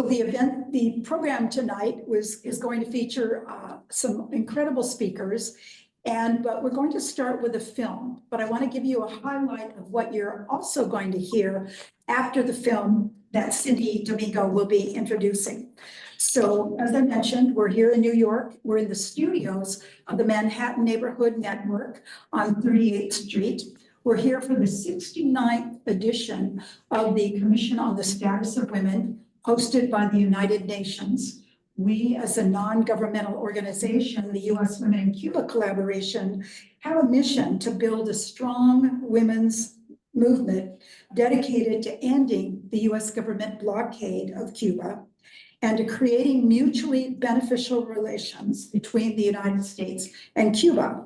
the program tonight is going to feature some incredible speakers. But we're going to start with a film, but I want to give you a highlight of what you're also going to hear after the film that Cindy Domingo will be introducing. So as I mentioned, we're here in New York. We're in the studios of the Manhattan Neighborhood Network on 38th Street. We're here for the 69th edition of the Commission on the Status of Women, hosted by the United Nations. We, as a non-governmental organization, the U.S. Women in Cuba Collaboration, have a mission to build a strong women's movement dedicated to ending the U.S. government blockade of Cuba and to creating mutually beneficial relations between the United States and Cuba.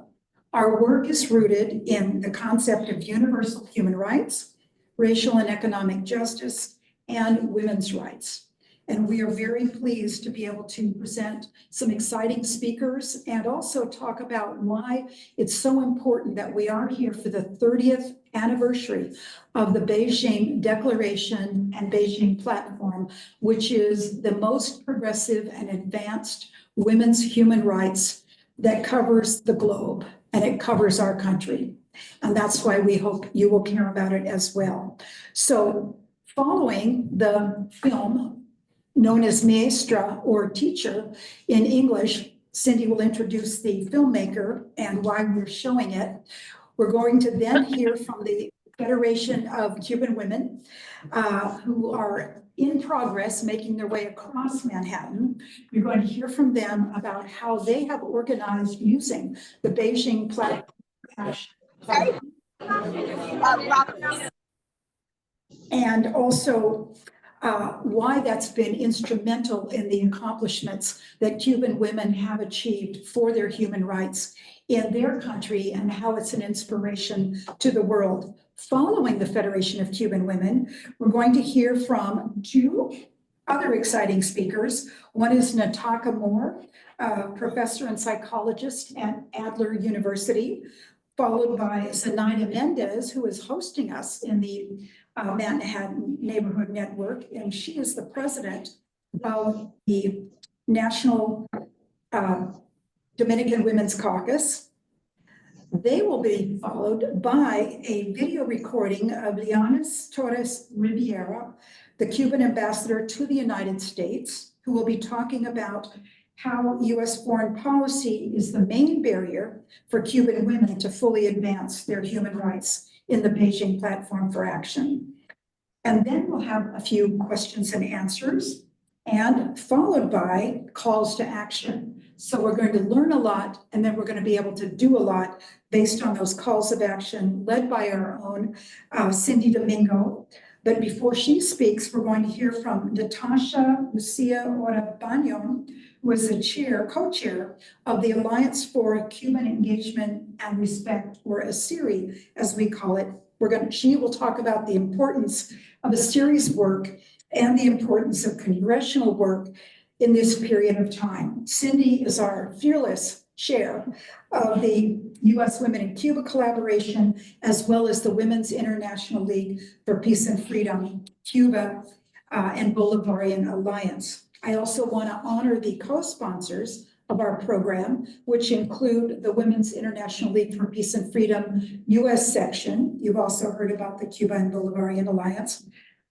Our work is rooted in the concept of universal human rights, racial and economic justice, and women's rights. And we are very pleased to be able to present some exciting speakers and also talk about why it's so important that we are here for the 30th anniversary of the Beijing Declaration and Beijing Platform, which is the most progressive and advanced women's human rights that covers the globe, and it covers our country. And that's why we hope you will care about it as well. So following the film, known as Maestra, or teacher in English, Cindy will introduce the filmmaker and why we're showing it. We're going to then hear from the Federation of Cuban Women, who are in progress making their way across Manhattan. You're going to hear from them about how they have organized using the Beijing platform. And also why that's been instrumental in the accomplishments that Cuban women have achieved for their human rights in their country and how it's an inspiration to the world. Following the Federation of Cuban Women, we're going to hear from two other exciting speakers. One is Nataka Moore, professor and psychologist at Adler University, followed by Zenaida Mendez, who is hosting us in the Manhattan Neighborhood Network, and she is the president of the National Dominican Women's Caucus. They will be followed by a video recording of Leonis Torres Riviera, the Cuban ambassador to the United States, who will be talking about how U.S. foreign policy is the main barrier for Cuban women to fully advance their human rights in the Beijing Platform for Action. And then we'll have a few questions and answers, and followed by calls to action. So we're going to learn a lot, and then we're going to be able to do a lot based on those calls of action led by our own Cindy Domingo. But before she speaks, we're going to hear from Natasha Lucia Orabano, who is the co-chair of the Alliance for Cuban Engagement and Respect, or ASERI, as we call it. She will talk about the importance of ASERI's work and the importance of congressional work in this period of time. Cindy is our fearless chair of the U.S. Women in Cuba Collaboration, as well as the Women's International League for Peace and Freedom, Cuba and Bolivarian Alliance. I also want to honor the co-sponsors of our program, which include the Women's International League for Peace and Freedom U.S. section. You've also heard about the Cuba and Bolivarian Alliance,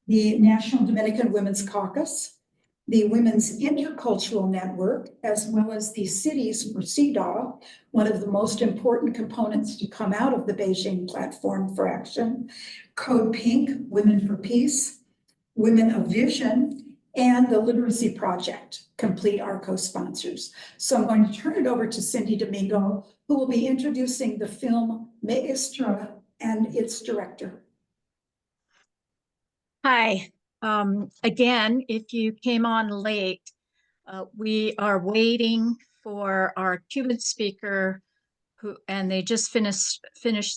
the National Dominican Women's Caucus, the Women's Intercultural Network, as well as the Cities for CEDAW, one of the most important components to come out of the Beijing Platform for Action, Code Pink, Women for Peace, Women of Vision, and the Literacy Project complete our co-sponsors. So I'm going to turn it over to Cindy Domingo, who will be introducing the film Maestra and its director. Hi. Again, if you came on late, we are waiting for our Cuban speaker and they just finished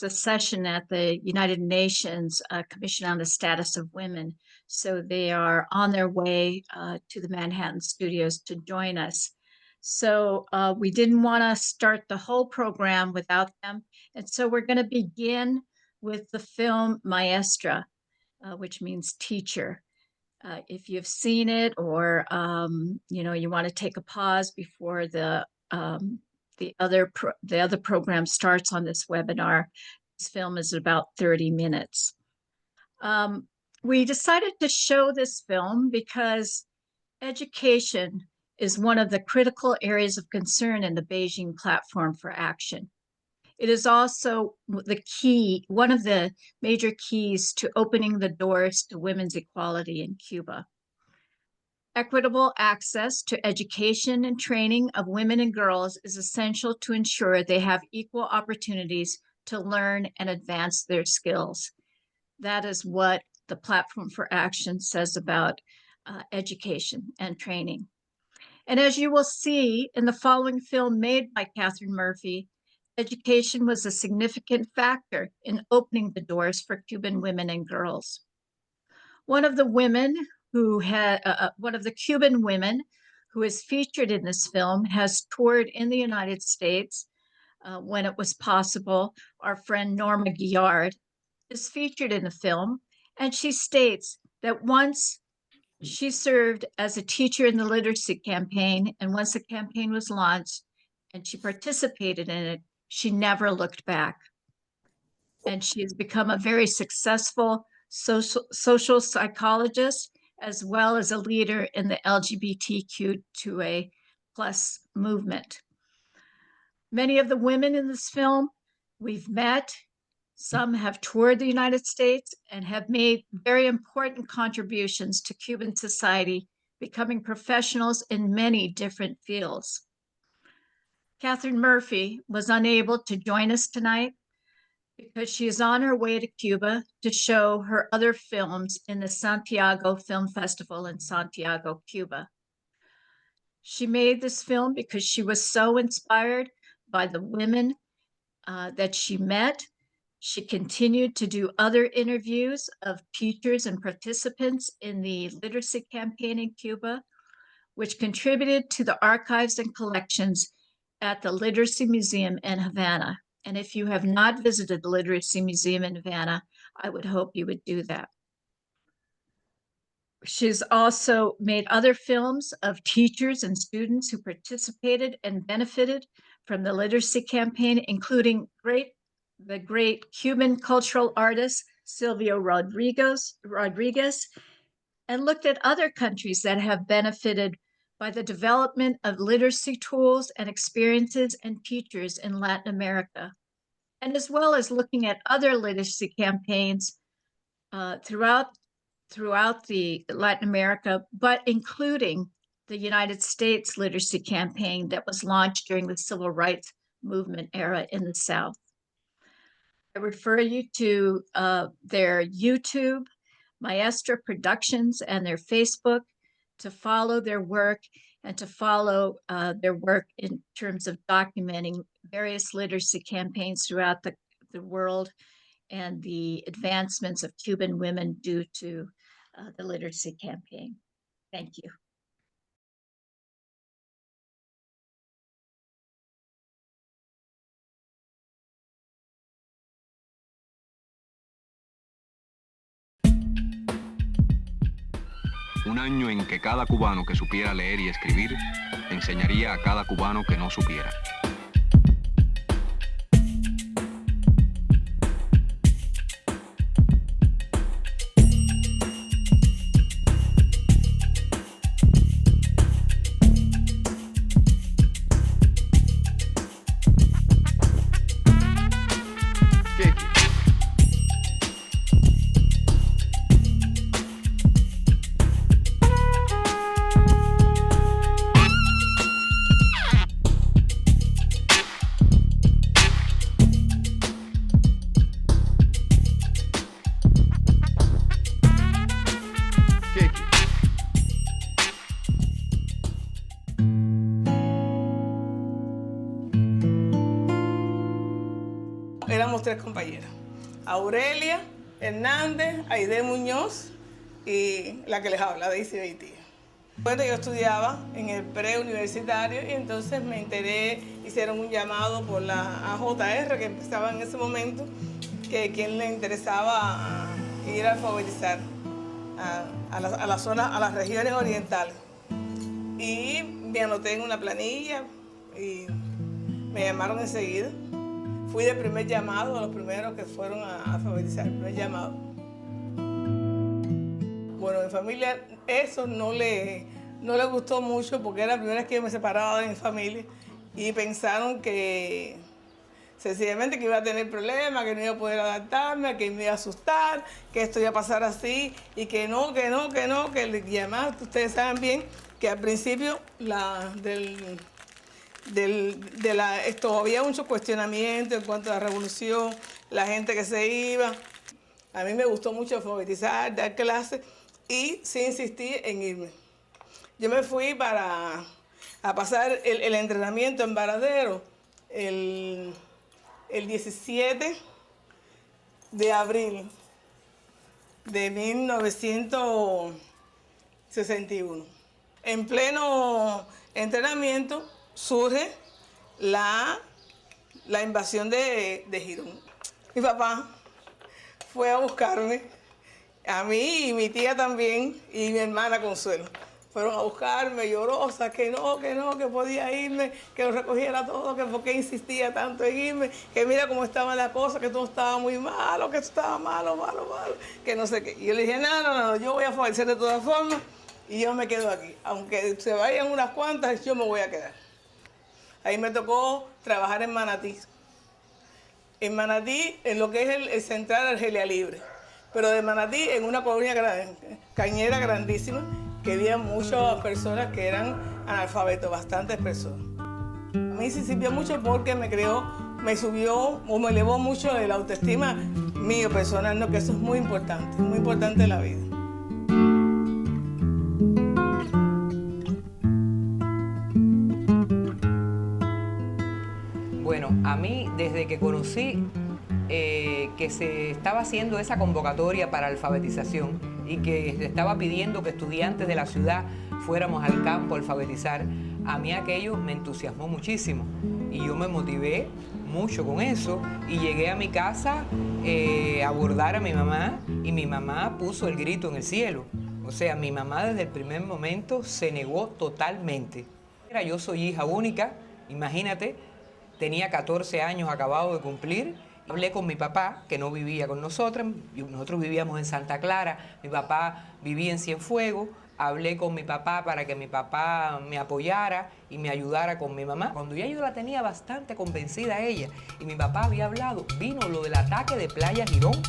the session at the United Nations Commission on the Status of Women. So they are on their way to the Manhattan studios to join us. So we didn't want to start the whole program without them. And so we're going to begin with the film Maestra, which means teacher. If you've seen it, or you want to take a pause before the other program starts on this webinar. This film is about 30 minutes. We decided to show this film because education is one of the critical areas of concern in the Beijing Platform for Action. It is also one of the major keys to opening the doors to women's equality in Cuba. Equitable access to education and training of women and girls is essential to ensure they have equal opportunities to learn and advance their skills. That is what the Platform for Action says about education and training. And as you will see in the following film made by Catherine Murphy, education was a significant factor in opening the doors for Cuban women and girls. One of the Cuban women who is featured in this film has toured in the United States when it was possible. Our friend Norma Guillard is featured in the film, and she states that once she served as a teacher in the literacy campaign, and once the campaign was launched and she participated in it, she never looked back. And she has become a very successful social psychologist, as well as a leader in the LGBTQ2A+ movement. Many of the women in this film we've met. Some have toured the United States and have made very important contributions to Cuban society, becoming professionals in many different fields. Catherine Murphy was unable to join us tonight because she is on her way to Cuba to show her other films in the Santiago Film Festival in Santiago, Cuba. She made this film because she was so inspired by the women that she met. She continued to do other interviews of teachers and participants in the literacy campaign in Cuba, which contributed to the archives and collections at the Literacy Museum in Havana. And if you have not visited the Literacy Museum in Havana, I would hope you would do that. She's also made other films of teachers and students who participated and benefited from the literacy campaign, including the great Cuban cultural artist Silvio Rodriguez, and looked at other countries that have benefited by the development of literacy tools and experiences and teachers in Latin America, and as well as looking at other literacy campaigns throughout the Latin America, but including the United States literacy campaign that was launched during the Civil Rights Movement era in the South. I refer you to their YouTube, Maestra Productions, and their Facebook to follow their work and to follow their work in terms of documenting various literacy campaigns throughout the world and the advancements of Cuban women due to the literacy campaign. Thank you. Un año en que cada cubano que supiera leer y escribir enseñaría a cada cubano que no supiera. Éramos tres compañeras, Aurelia Hernández, Aide Muñoz y la que les habla, Daisy Beitia. Bueno, yo estudiaba en el preuniversitario y entonces me enteré, hicieron un llamado por la AJR que empezaba en ese momento, que quien le interesaba ir a alfabetizar. a la zona, a las regiones orientales. Y me anoté en una planilla y me llamaron enseguida. Fui del primer llamado, de los primeros que fueron a alfabetizar, el primer llamado. Bueno, mi familia eso no le gustó mucho porque era la primera vez que yo me separaba de mi familia y pensaron que sencillamente que iba a tener problemas, que no iba a poder adaptarme, que me iba a asustar, que esto iba a pasar así y que y además ustedes saben bien que al principio esto había mucho cuestionamiento en cuanto a la revolución, la gente que se iba. A mí me gustó mucho alfabetizar, dar clases y sí insistí en irme. Yo me fui a pasar el entrenamiento en Varadero el 17 de abril de 1961. En pleno entrenamiento surge la invasión de Girón. Mi papá fue a buscarme, a mí y mi tía también, y mi hermana Consuelo. Fueron a buscarme, llorosa, que podía irme, que lo recogiera todo, que por qué insistía tanto en irme, que mira cómo estaba la cosa, que todo estaba muy malo, que estaba malo, que no sé qué. Y yo le dije, no, yo voy a favorecer de todas formas y yo me quedo aquí. Aunque se vayan unas cuantas, yo me voy a quedar. Ahí me tocó trabajar en Manatí. En Manatí, en lo que es el central Argelia Libre. Pero de Manatí, en una colonia cañera grandísima, que había muchas personas que eran analfabetos, bastantes personas. A mí sí sirvió mucho porque me subió o me elevó mucho la autoestima mío personal, ¿no? Que eso es muy importante en la vida. Bueno, a mí desde que conocí que se estaba haciendo esa convocatoria para alfabetización y que se estaba pidiendo que estudiantes de la ciudad fuéramos al campo a alfabetizar, a mí aquello me entusiasmó muchísimo y yo me motivé mucho con eso y llegué a mi casa a abordar a mi mamá y mi mamá puso el grito en el cielo. O sea, mi mamá desde el primer momento se negó totalmente. Yo soy hija única, imagínate, tenía 14 años acabado de cumplir. Hablé con mi papá, que no vivía con nosotros vivíamos en Santa Clara, mi papá vivía en Cienfuegos, hablé con mi papá para que mi papá me apoyara y me ayudara con mi mamá. Cuando ya yo la tenía bastante convencida a ella y mi papá había hablado, vino lo del ataque de Playa Girón.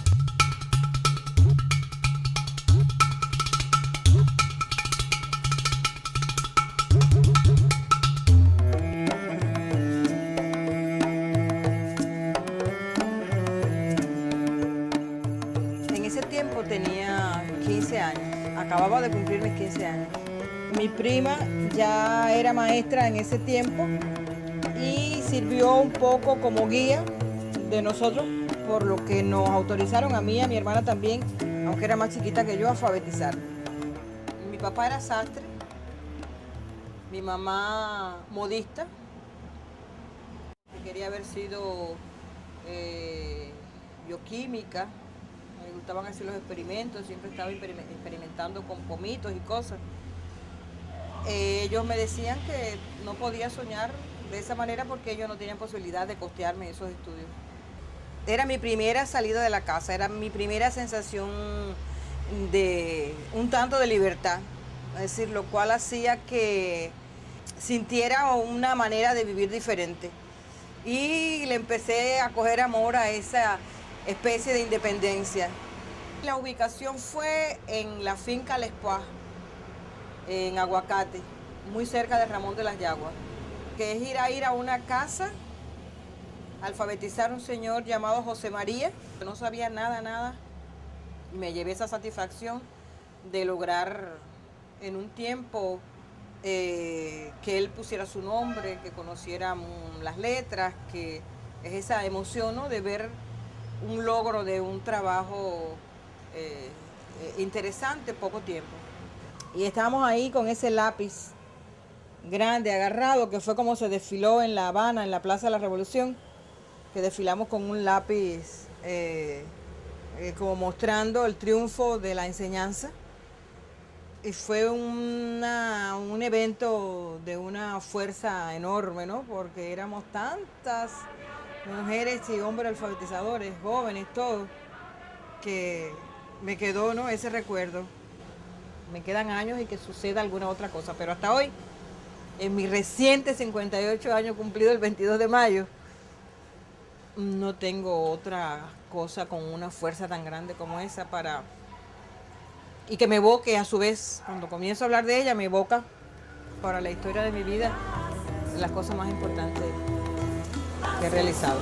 Tenía 15 años, acababa de cumplir mis 15 años. Mi prima ya era maestra en ese tiempo y sirvió un poco como guía de nosotros, por lo que nos autorizaron a mí y a mi hermana también, aunque era más chiquita que yo, a alfabetizar. Mi papá era sastre, mi mamá modista, que quería haber sido bioquímica. Me gustaban hacer los experimentos, siempre estaba experimentando con pomitos y cosas. Ellos me decían que no podía soñar de esa manera porque ellos no tenían posibilidad de costearme esos estudios. Era mi primera salida de la casa, era mi primera sensación de un tanto de libertad, es decir, lo cual hacía que sintiera una manera de vivir diferente. Y le empecé a coger amor a esa especie de independencia. La ubicación fue en la finca Lespois, en Aguacate, muy cerca de Ramón de las Yaguas, que es ir a una casa, alfabetizar a un señor llamado José María, que no sabía nada, y me llevé esa satisfacción de lograr en un tiempo que él pusiera su nombre, que conociera las letras, que es esa emoción, ¿no?, de ver un logro de un trabajo interesante en poco tiempo. Y estábamos ahí con ese lápiz grande, agarrado, que fue como se desfiló en La Habana, en la Plaza de la Revolución, que desfilamos con un lápiz como mostrando el triunfo de la enseñanza. Y fue un evento de una fuerza enorme, ¿no? Porque éramos tantas mujeres y hombres alfabetizadores, jóvenes, todos, que me quedó, ¿no?, ese recuerdo. Me quedan años y que suceda alguna otra cosa, pero hasta hoy, en mis recientes 58 años cumplidos el 22 de mayo, no tengo otra cosa con una fuerza tan grande como esa para... Y que me evoque a su vez, cuando comienzo a hablar de ella, me evoca para la historia de mi vida las cosas más importantes que he realizado.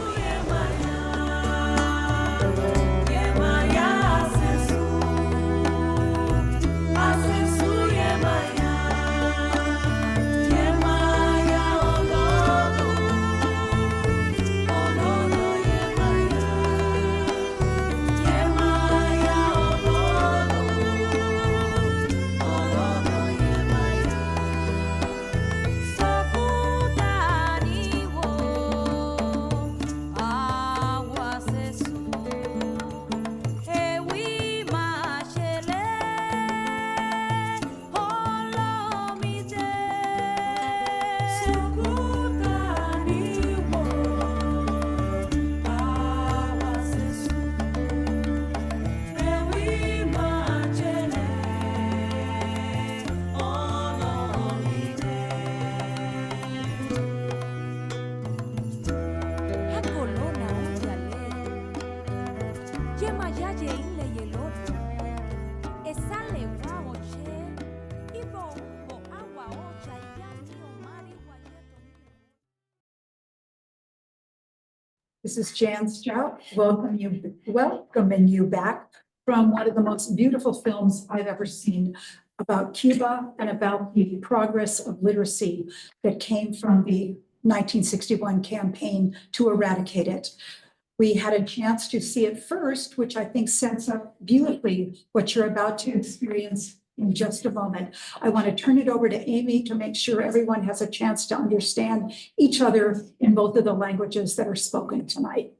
This is Jan Strout, welcoming you back from one of the most beautiful films I've ever seen about Cuba and about the progress of literacy that came from the 1961 campaign to eradicate it. We had a chance to see it first, which I think sets up beautifully what you're about to experience in just a moment. I want to turn it over to Amy to make sure everyone has a chance to understand each other in both of the languages that are spoken tonight.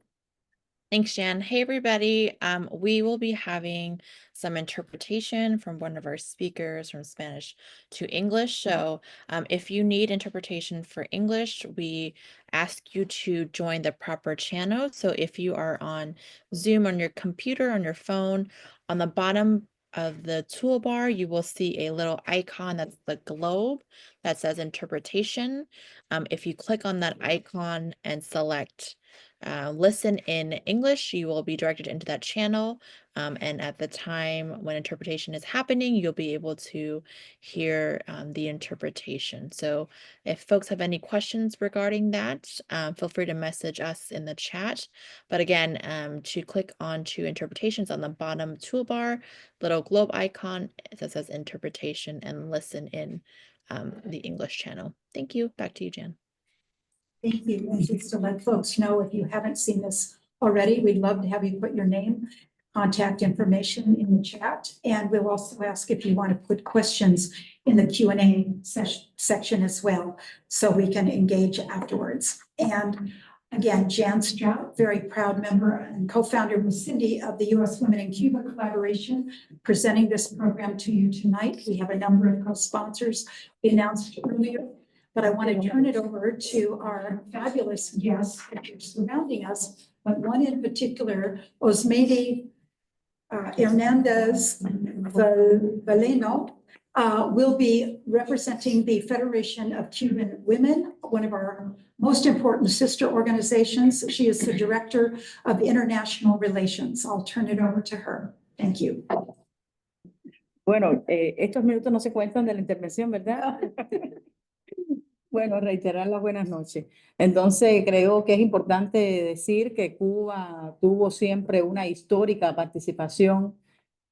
Thanks, Jan. Hey, everybody. We will be having some interpretation from one of our speakers from Spanish to English. So if you need interpretation for English, we ask you to join the proper channel. So if you are on Zoom on your computer, on your phone, on the bottom of the toolbar, you will see a little icon that's the globe that says interpretation. If you click on that icon and select listen in English, you will be directed into that channel. And at the time when interpretation is happening, you'll be able to hear the interpretation. So if folks have any questions regarding that, feel free to message us in the chat. But again, to click on to interpretations on the bottom toolbar, little globe icon that says interpretation, and listen in the English channel. Thank you. Back to you, Jan. Thank you. And just to let folks know, if you haven't seen this already, we'd love to have you put your name, contact information in the chat. And we'll also ask if you want to put questions in the Q&A section as well, so we can engage afterwards. And again, Jan Strout, very proud member and co-founder with Cindy of the U.S. Women in Cuba Collaboration, presenting this program to you tonight. We have a number of co-sponsors we announced earlier. But I want to turn it over to our fabulous guests that are surrounding us, but one in particular, Osmeide Hernandez Valeno, will be representing the Federation of Cuban Women, one of our most important sister organizations. She is the Director of International Relations. I'll turn it over to her. Thank you. Bueno, estos minutos no se cuentan de la intervención, ¿verdad? Bueno, reiterar las buenas noches. Entonces, creo que es importante decir que Cuba tuvo siempre una histórica participación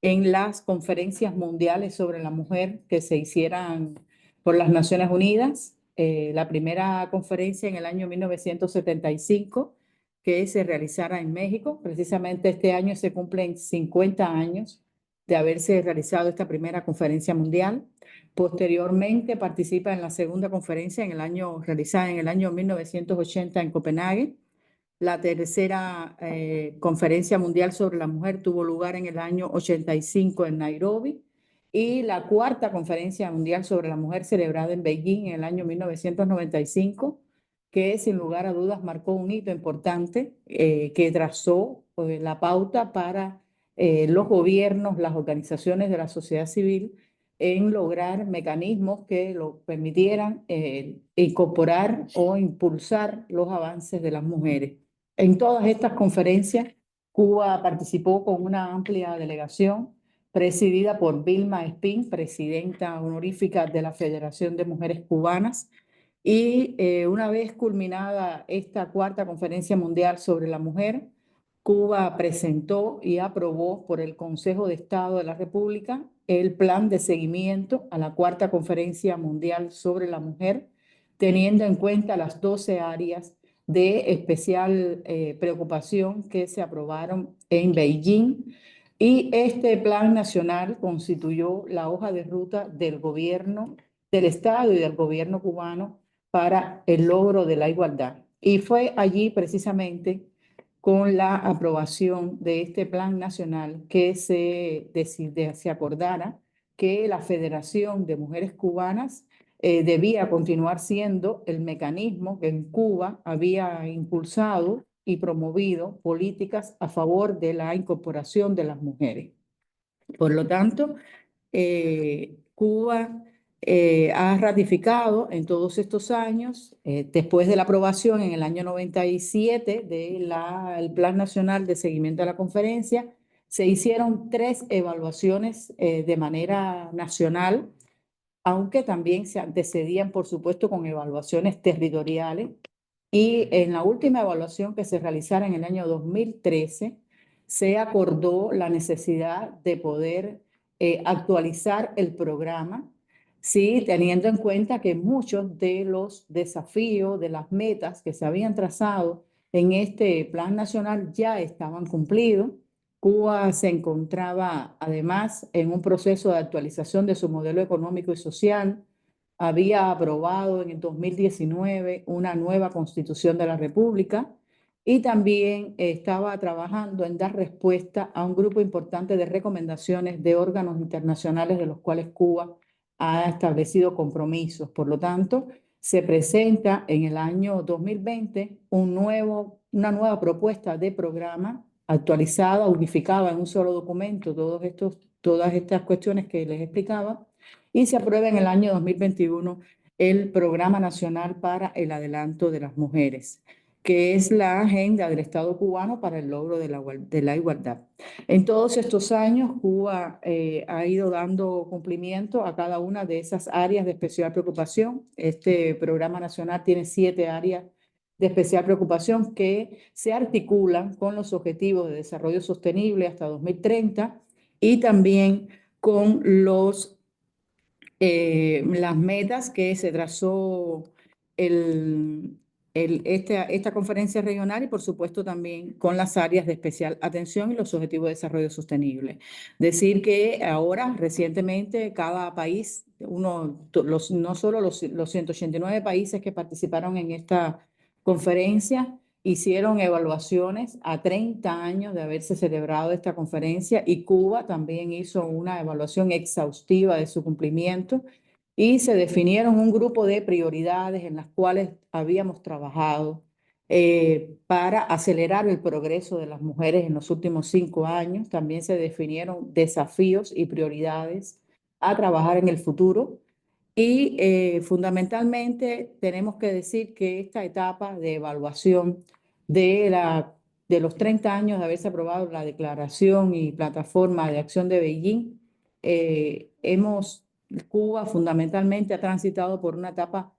en las conferencias mundiales sobre la mujer que se hicieran por las Naciones Unidas. La primera conferencia en el año 1975, que se realizara en México. Precisamente este año se cumplen 50 años de haberse realizado esta primera conferencia mundial. Posteriormente participa en la segunda conferencia realizada en el año 1980 en Copenhague. La tercera conferencia mundial sobre la mujer tuvo lugar en el año 85 en Nairobi. y la cuarta Conferencia Mundial sobre la Mujer celebrada en Beijing en el año 1995, que sin lugar a dudas marcó un hito importante que trazó la pauta para los gobiernos, las organizaciones de la sociedad civil en lograr mecanismos que lo permitieran incorporar o impulsar los avances de las mujeres. En todas estas conferencias, Cuba participó con una amplia delegación presidida por Vilma Espín, presidenta honorífica de la Federación de Mujeres Cubanas. Y una vez culminada esta cuarta Conferencia Mundial sobre la Mujer, Cuba presentó y aprobó por el Consejo de Estado de la República el plan de seguimiento a la cuarta Conferencia Mundial sobre la Mujer, teniendo en cuenta las 12 áreas de especial preocupación que se aprobaron en Beijing. Y este plan nacional constituyó la hoja de ruta del gobierno, del Estado y del gobierno cubano para el logro de la igualdad. Y fue allí precisamente con la aprobación de este plan nacional que se acordara que la Federación de Mujeres Cubanas debía continuar siendo el mecanismo que en Cuba había impulsado y promovido políticas a favor de la incorporación de las mujeres. Por lo tanto, Cuba ha ratificado en todos estos años, después de la aprobación en el año 97 del Plan Nacional de Seguimiento a la Conferencia, se hicieron 3 evaluaciones de manera nacional, aunque también se antecedían, por supuesto, con evaluaciones territoriales. Y en la última evaluación que se realizara en el año 2013, se acordó la necesidad de poder actualizar el programa, sí, teniendo en cuenta que muchos de los desafíos, de las metas que se habían trazado en este plan nacional ya estaban cumplidos. Cuba se encontraba además en un proceso de actualización de su modelo económico y social. Había aprobado en el 2019 una nueva constitución de la República y también estaba trabajando en dar respuesta a un grupo importante de recomendaciones de órganos internacionales de los cuales Cuba ha establecido compromisos. Por lo tanto, se presenta en el año 2020 una nueva propuesta de programa actualizada, unificada en un solo documento, todas estas cuestiones que les explicaba, y se aprueba en el año 2021 el Programa Nacional para el Adelanto de las Mujeres, que es la agenda del Estado cubano para el logro de la igualdad. En todos estos años, Cuba ha ido dando cumplimiento a cada una de esas áreas de especial preocupación. Este programa nacional tiene 7 áreas de especial preocupación que se articulan con los Objetivos de Desarrollo Sostenible hasta 2030 y también con las metas que se trazó esta conferencia regional y por supuesto también con las áreas de especial atención y los objetivos de desarrollo sostenible. Decir que ahora, recientemente, cada país, no solo los 189 países que participaron en esta conferencia, hicieron evaluaciones a 30 años de haberse celebrado esta conferencia y Cuba también hizo una evaluación exhaustiva de su cumplimiento y se definieron un grupo de prioridades en las cuales habíamos trabajado para acelerar el progreso de las mujeres en los últimos 5 años. También se definieron desafíos y prioridades a trabajar en el futuro. Y fundamentalmente tenemos que decir que esta etapa de evaluación de los 30 años de haberse aprobado la Declaración y Plataforma de Acción de Beijing, Cuba fundamentalmente ha transitado por una etapa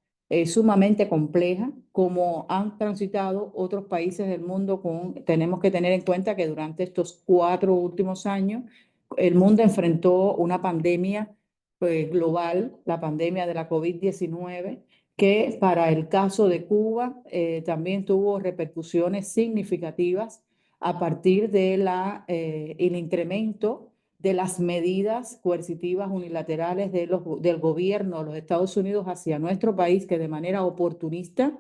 sumamente compleja, como han transitado otros países del mundo. Tenemos que tener en cuenta que durante estos 4 últimos años, el mundo enfrentó una pandemia global, la pandemia de la COVID-19, que para el caso de Cuba también tuvo repercusiones significativas a partir del incremento de las medidas coercitivas unilaterales del gobierno de los Estados Unidos hacia nuestro país, que de manera oportunista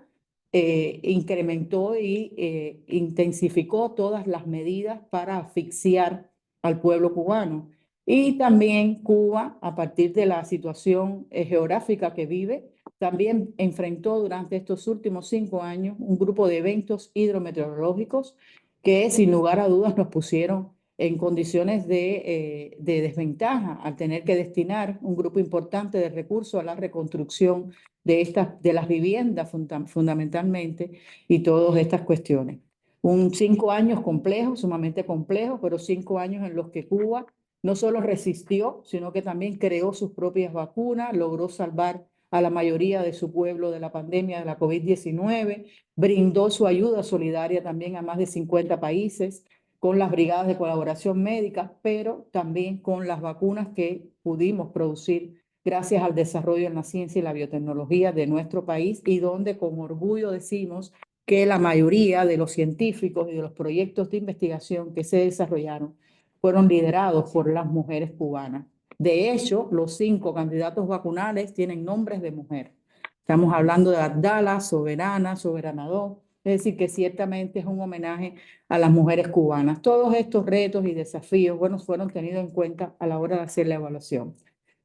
incrementó e intensificó todas las medidas para asfixiar al pueblo cubano. Y también Cuba, a partir de la situación geográfica que vive, también enfrentó durante estos últimos 5 años un grupo de eventos hidrometeorológicos que sin lugar a dudas nos pusieron en condiciones de desventaja al tener que destinar un grupo importante de recursos a la reconstrucción de las viviendas fundamentalmente y todas estas cuestiones. 5 años complejos, sumamente complejos, pero 5 años en los que Cuba no solo resistió, sino que también creó sus propias vacunas, logró salvar a la mayoría de su pueblo de la pandemia de la COVID-19, brindó su ayuda solidaria también a más de 50 países con las brigadas de colaboración médica, pero también con las vacunas que pudimos producir gracias al desarrollo en la ciencia y la biotecnología de nuestro país y donde con orgullo decimos que la mayoría de los científicos y de los proyectos de investigación que se desarrollaron fueron liderados por las mujeres cubanas. De hecho, los 5 candidatos vacunales tienen nombres de mujer. Estamos hablando de Abdala, Soberana, Soberana 2, es decir, que ciertamente es un homenaje a las mujeres cubanas. Todos estos retos y desafíos, bueno, fueron tenidos en cuenta a la hora de hacer la evaluación.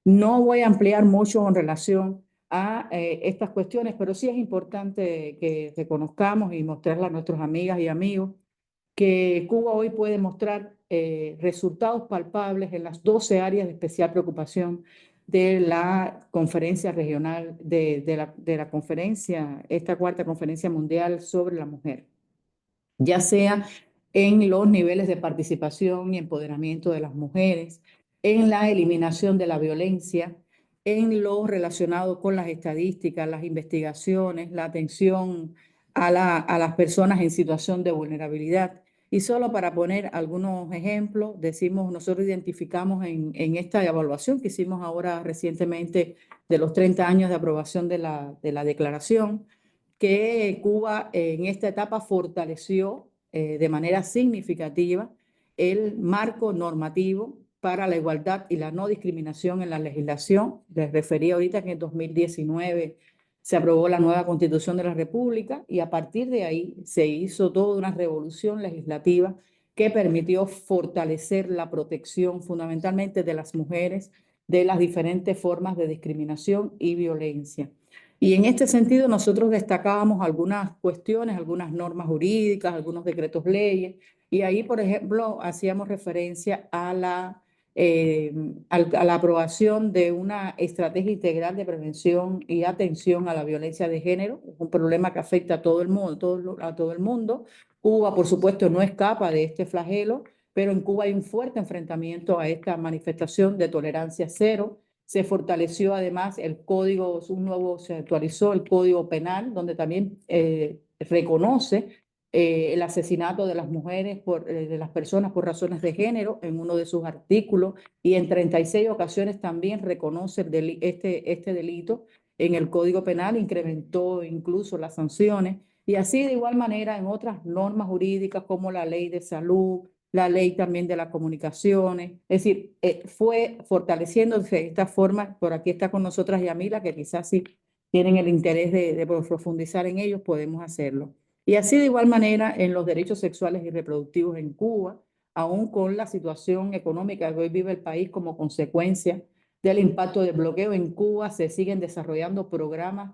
No voy a ampliar mucho en relación a estas cuestiones, pero sí es importante que reconozcamos y mostrarle a nuestras amigas y amigos que Cuba hoy puede mostrar resultados palpables en las 12 áreas de especial preocupación de la conferencia regional, de la conferencia, esta 4ª conferencia mundial sobre la mujer, ya sea en los niveles de participación y empoderamiento de las mujeres, en la eliminación de la violencia, en lo relacionado con las estadísticas, las investigaciones, la atención a las personas en situación de vulnerabilidad. Y solo para poner algunos ejemplos, nosotros identificamos en esta evaluación que hicimos ahora recientemente de los 30 años de aprobación de la declaración, que Cuba en esta etapa fortaleció de manera significativa el marco normativo para la igualdad y la no discriminación en la legislación. Les referí ahorita que en 2019 se aprobó la nueva Constitución de la República y a partir de ahí se hizo toda una revolución legislativa que permitió fortalecer la protección fundamentalmente de las mujeres de las diferentes formas de discriminación y violencia. Y en este sentido nosotros destacábamos algunas cuestiones, algunas normas jurídicas, algunos decretos leyes, y ahí, por ejemplo, hacíamos referencia a la aprobación de una estrategia integral de prevención y atención a la violencia de género, un problema que afecta a todo el mundo, a todo el mundo. Cuba, por supuesto, no escapa de este flagelo, pero en Cuba hay un fuerte enfrentamiento a esta manifestación de tolerancia cero. Se fortaleció además el código, se actualizó el Código Penal, donde también reconoce el asesinato de las mujeres, de las personas por razones de género en uno de sus artículos y en 36 ocasiones también reconoce este delito en el Código Penal, incrementó incluso las sanciones y así de igual manera en otras normas jurídicas como la Ley de Salud, la ley también de las comunicaciones, es decir, fue fortaleciéndose de esta forma. Por aquí está con nosotras Yamila, que quizás si tienen el interés de profundizar en ellos, podemos hacerlo. Y así de igual manera en los derechos sexuales y reproductivos en Cuba, aún con la situación económica que hoy vive el país como consecuencia del impacto del bloqueo en Cuba, se siguen desarrollando programas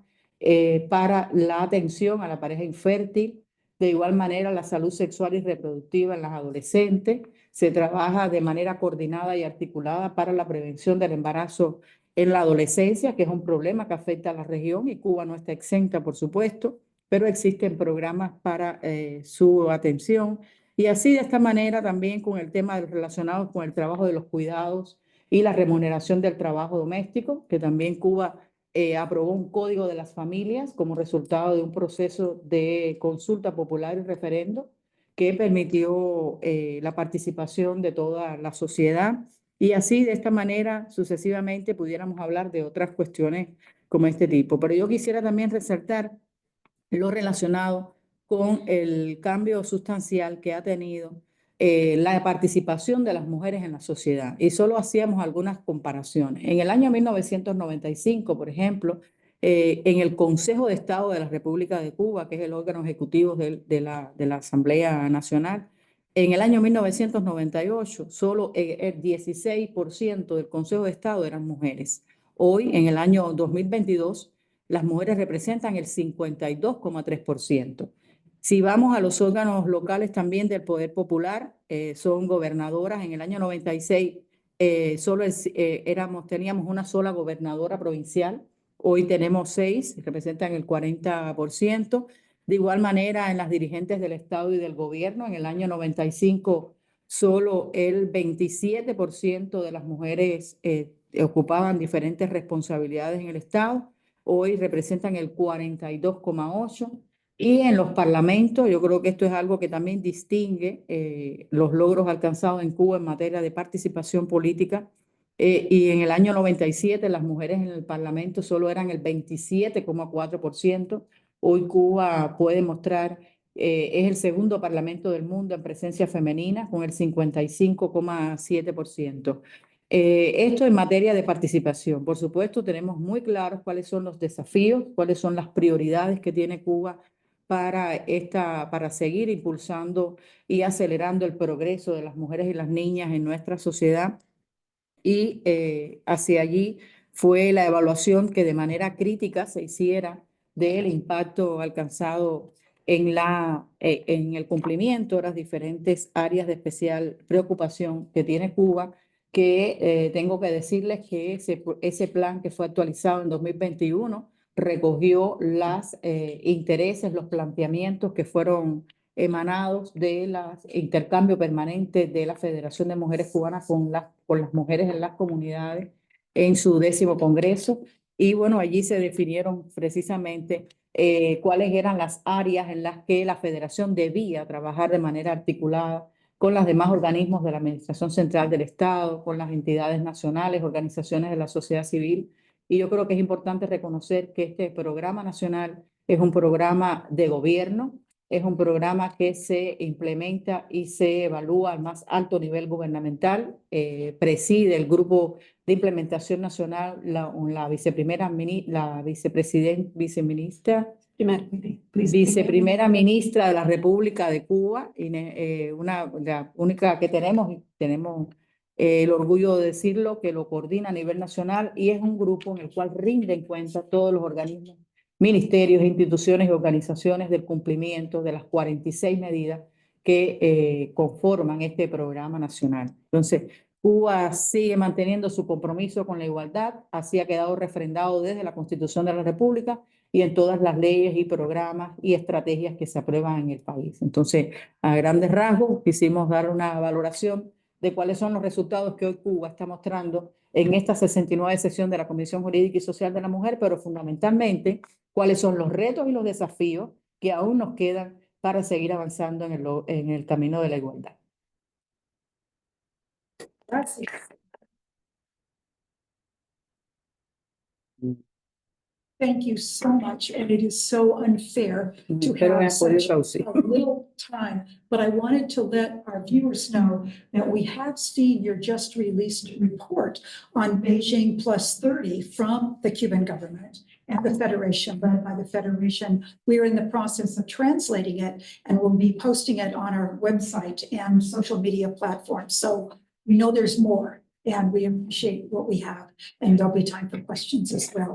para la atención a la pareja infértil. De igual manera, la salud sexual y reproductiva en las adolescentes. Se trabaja de manera coordinada y articulada para la prevención del embarazo en la adolescencia, que es un problema que afecta a la región y Cuba no está exenta, por supuesto, pero existen programas para su atención. Y así de esta manera también con el tema relacionado con el trabajo de los cuidados y la remuneración del trabajo doméstico, que también Cuba aprobó un código de las familias como resultado de un proceso de consulta popular y referendo que permitió la participación de toda la sociedad y así de esta manera sucesivamente pudiéramos hablar de otras cuestiones como este tipo. Pero yo quisiera también resaltar lo relacionado con el cambio sustancial que ha tenido la participación de las mujeres en la sociedad. Y solo hacíamos algunas comparaciones. En el año 1995, por ejemplo, en el Consejo de Estado de la República de Cuba, que es el órgano ejecutivo de la Asamblea Nacional, En el año 1998, solo el 16% del Consejo de Estado eran mujeres. Hoy, en el año 2022, las mujeres representan el 52,3%. Si vamos a los órganos locales también del Poder Popular, son gobernadoras. En el año 96 teníamos una sola gobernadora provincial. Hoy tenemos 6, representan el 40%. De igual manera, en las dirigentes del Estado y del gobierno, en el año 95, solo el 27% de las mujeres ocupaban diferentes responsabilidades en el Estado. Hoy representan el 42,8%. Y en los parlamentos, yo creo que esto es algo que también distingue los logros alcanzados en Cuba en materia de participación política. Y en el año 97, las mujeres en el parlamento solo eran el 27,4%. Hoy Cuba puede mostrar, es el segundo parlamento del mundo en presencia femenina, con el 55,7%. Esto en materia de participación. Por supuesto, tenemos muy claros cuáles son los desafíos, cuáles son las prioridades que tiene Cuba para seguir impulsando y acelerando el progreso de las mujeres y las niñas en nuestra sociedad. Y hacia allí fue la evaluación que de manera crítica se hiciera del impacto alcanzado en el cumplimiento de las diferentes áreas de especial preocupación que tiene Cuba, que tengo que decirles que ese plan que fue actualizado en 2021 recogió los intereses, los planteamientos que fueron emanados del intercambio permanente de la Federación de Mujeres Cubanas con las mujeres en las comunidades en su 10º Congreso. Y bueno, allí se definieron precisamente cuáles eran las áreas en las que la Federación debía trabajar de manera articulada con los demás organismos de la Administración Central del Estado, con las entidades nacionales, organizaciones de la sociedad civil. Y yo creo que es importante reconocer que este programa nacional es un programa de gobierno, es un programa que se implementa y se evalúa al más alto nivel gubernamental. Preside el Grupo de Implementación Nacional la viceprimera ministra de la República de Cuba, y la única que tenemos el orgullo de decirlo, que lo coordina a nivel nacional, y es un grupo en el cual rinden cuenta todos los organismos, ministerios, instituciones y organizaciones del cumplimiento de las 46 medidas que conforman este programa nacional. Entonces, Cuba sigue manteniendo su compromiso con la igualdad, así ha quedado refrendado desde la Constitución de la República y en todas las leyes y programas y estrategias que se aprueban en el país. Entonces, a grandes rasgos, quisimos dar una valoración de cuáles son los resultados que hoy Cuba está mostrando en esta 69ª sesión de la Comisión Jurídica y Social de la Mujer, pero fundamentalmente cuáles son los retos y los desafíos que aún nos quedan para seguir avanzando en el camino de la igualdad. Gracias. Thank you so much, and it is so unfair to Espero have hayan podido such traducir. a little time, but I wanted to let our viewers know that we have seen your just released report on Beijing Plus 30 from the Cuban government and the Federation, led by the Federation. We're in the process of translating it, and we'll be posting it on our website and social media platforms. So we know there's more, and we appreciate what we have, and there'll be time for questions as well.